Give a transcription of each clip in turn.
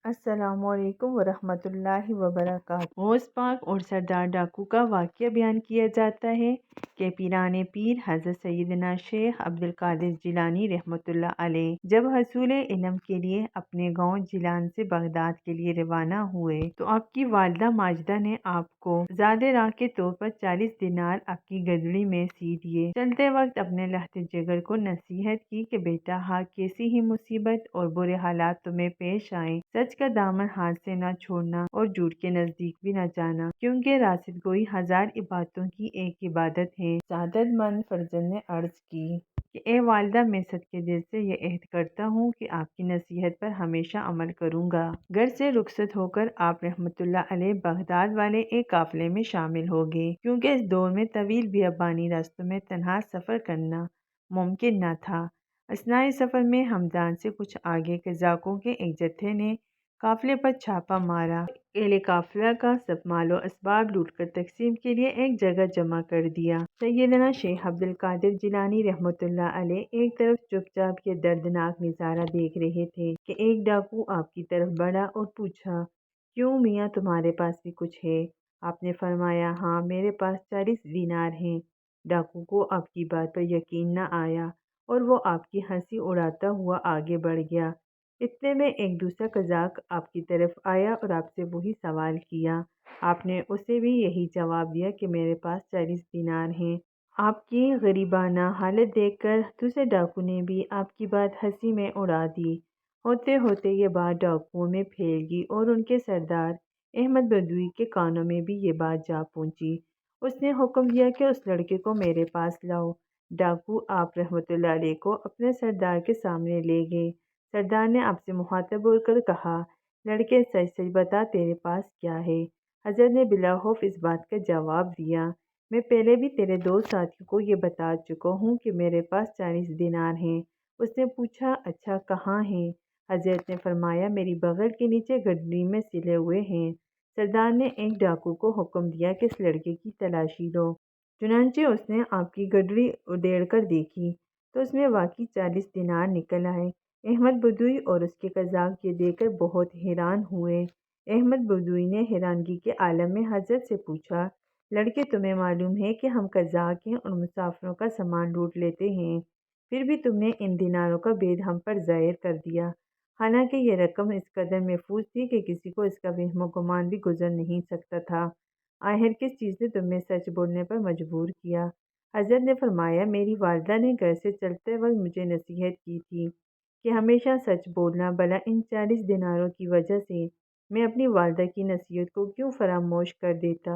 السلام علیکم ورحمۃ اللہ وبرکاتہ۔ غوث پاک اور سردار ڈاکو کا واقعہ بیان کیا جاتا ہے کہ پیران پیر حضرت سیدنا شیخ عبدالقادر جیلانی رحمۃ اللہ علیہ جب حصول علم کے لیے اپنے گاؤں جیلان سے بغداد کے لیے روانہ ہوئے تو آپ کی والدہ ماجدہ نے آپ کو زیادہ راہ کے طور پر 40 دینار آپ کی گدڑی میں سی دیے۔ چلتے وقت اپنے لہتے جگر کو نصیحت کی کہ بیٹا ہاں کیسی ہی مصیبت اور برے حالات تمہیں پیش آئیں، سچ کا دامن ہاتھ سے نہ چھوڑنا اور جھوٹ کے نزدیک بھی نہ جانا، کیونکہ راست گوئی 1000 عبادتوں کی ایک عبادت ہے۔ سعادت مند فرزند نے عرض کی کہ اے والدہ، میں صدقے دل سے یہ عہد کرتا ہوں کہ آپ کی نصیحت پر ہمیشہ عمل کروں گا۔ گھر سے رخصت ہو کر آپ رحمۃ اللہ علیہ بغداد والے ایک قافلے میں شامل ہو گئے، کیونکہ اس دور میں طویل بیابانی راستوں میں تنہا سفر کرنا ممکن نہ تھا۔ اثناء سفر میں ہمدان سے کچھ آگے قزاقوں کے ایک جتھے نے قافلے پر چھاپا مارا۔ اہل قافلہ کا سب مال و اسباب لوٹ کر تقسیم کے لیے ایک جگہ جمع کر دیا۔ سیدنا شیخ عبدالقادر جیلانی رحمۃ اللہ علیہ ایک طرف چپ چاپ یہ دردناک نظارہ دیکھ رہے تھے کہ ایک ڈاکو آپ کی طرف بڑھا اور پوچھا، کیوں میاں تمہارے پاس بھی کچھ ہے؟ آپ نے فرمایا، ہاں میرے پاس 40 دینار ہیں۔ ڈاکو کو آپ کی بات پر یقین نہ آیا اور وہ آپ کی ہنسی اڑاتا ہوا آگے بڑھ گیا۔ اتنے میں ایک دوسرا قزاق آپ کی طرف آیا اور آپ سے وہی سوال کیا۔ آپ نے اسے بھی یہی جواب دیا کہ میرے پاس 40 دینار ہیں۔ آپ کی غریبانہ حالت دیکھ کر دوسرے ڈاکو نے بھی آپ کی بات ہنسی میں اڑا دی۔ ہوتے ہوتے یہ بات ڈاکوؤں میں پھیل گئی اور ان کے سردار احمد بدوی کے کانوں میں بھی یہ بات جا پہنچی۔ اس نے حکم دیا کہ اس لڑکے کو میرے پاس لاؤ۔ ڈاکو آپ رحمۃ اللہ علیہ کو اپنے سردار کے سامنے لے گئے۔ سردار نے آپ سے مخاطب ہو کر کہا، لڑکے سچ سچ بتا تیرے پاس کیا ہے؟ حضرت نے بلا خوف اس بات کا جواب دیا، میں پہلے بھی تیرے دو ساتھیوں کو یہ بتا چکا ہوں کہ میرے پاس 40 دینار ہیں۔ اس نے پوچھا، اچھا کہاں ہیں؟ حضرت نے فرمایا، میری بغل کے نیچے گڈری میں سلے ہوئے ہیں۔ سردار نے ایک ڈاکو کو حکم دیا کہ اس لڑکے کی تلاشی لو۔ چنانچہ اس نے آپ کی گڈری ادھیڑ کر دیکھی تو اس میں واقعی 40 دینار نکل آئے۔ احمد بدوی اور اس کے قزاق یہ دیکھ کر بہت حیران ہوئے۔ احمد بدوی نے حیرانگی کے عالم میں حضرت سے پوچھا، لڑکے تمہیں معلوم ہے کہ ہم قزاق ہیں اور مسافروں کا سامان لوٹ لیتے ہیں، پھر بھی تم نے ان دیناروں کا بید ہم پر ظاہر کر دیا، حالانکہ یہ رقم اس قدر محفوظ تھی کہ کسی کو اس کا وہم و گمان بھی گزر نہیں سکتا تھا۔ آخر کس چیز نے تمہیں سچ بولنے پر مجبور کیا؟ حضرت نے فرمایا، میری والدہ نے گھر سے چلتے وقت مجھے نصیحت کی تھی کہ ہمیشہ سچ بولنا، بھلا ان 40 دیناروں کی وجہ سے میں اپنی والدہ کی نصیحت کو کیوں فراموش کر دیتا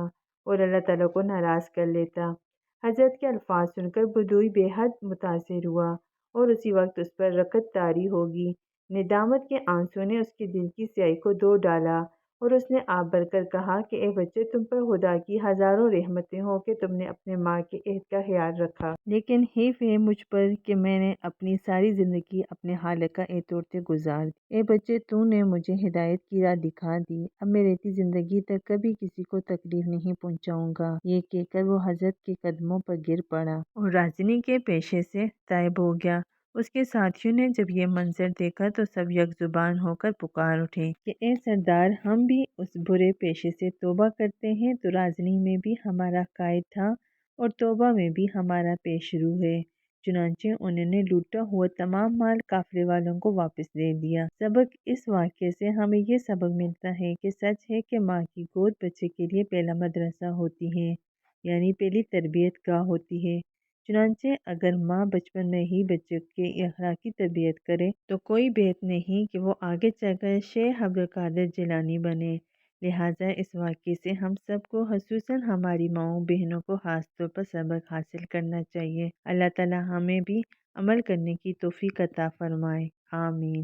اور اللہ تعالیٰ کو ناراض کر لیتا۔ حضرت کے الفاظ سن کر بدوی بے حد متاثر ہوا اور اسی وقت اس پر رقت طاری ہوگی۔ ندامت کے آنسو نے اس کے دل کی سیاہی کو دھو ڈالا اور اس نے آپ بھر کر کہا کہ اے بچے، تم پر خدا کی ہزاروں رحمتیں ہوں کہ تم نے اپنے ماں کے عہد کا خیال رکھا۔ لیکن حیف ہے مجھ پر کہ میں نے اپنی ساری زندگی اپنے خالق کا عہد توڑتے گزار دی۔ اے بچے، تو نے مجھے ہدایت کی راہ دکھا دی، اب میں رہتی زندگی تک کبھی کسی کو تکلیف نہیں پہنچاؤں گا۔ یہ کہہ کر وہ حضرت کے قدموں پر گر پڑا اور رازنی کے پیشے سے طائب ہو گیا۔ اس کے ساتھیوں نے جب یہ منظر دیکھا تو سب یک زبان ہو کر پکار اٹھے کہ اے سردار، ہم بھی اس برے پیشے سے توبہ کرتے ہیں۔ تو رازنی میں بھی ہمارا قائد تھا اور توبہ میں بھی ہمارا پیشرو ہے۔ چنانچہ انہوں نے لوٹا ہوا تمام مال قافلے والوں کو واپس دے دیا۔ سبق: اس واقعے سے ہمیں یہ سبق ملتا ہے کہ سچ ہے کہ ماں کی گود بچے کے لیے پہلا مدرسہ ہوتی ہے، یعنی پہلی تربیت گاہ ہوتی ہے۔ چنانچہ اگر ماں بچپن میں ہی بچے کی اخلاقی تربیت کرے تو کوئی بہت نہیں کہ وہ آگے چل کر شیخ عبدالقادر جیلانی بنے۔ لہٰذا اس واقعے سے ہم سب کو، خصوصاً ہماری ماؤں بہنوں کو خاص طور پر سبق حاصل کرنا چاہیے۔ اللہ تعالیٰ ہمیں بھی عمل کرنے کی توفیق عطا فرمائے، آمین۔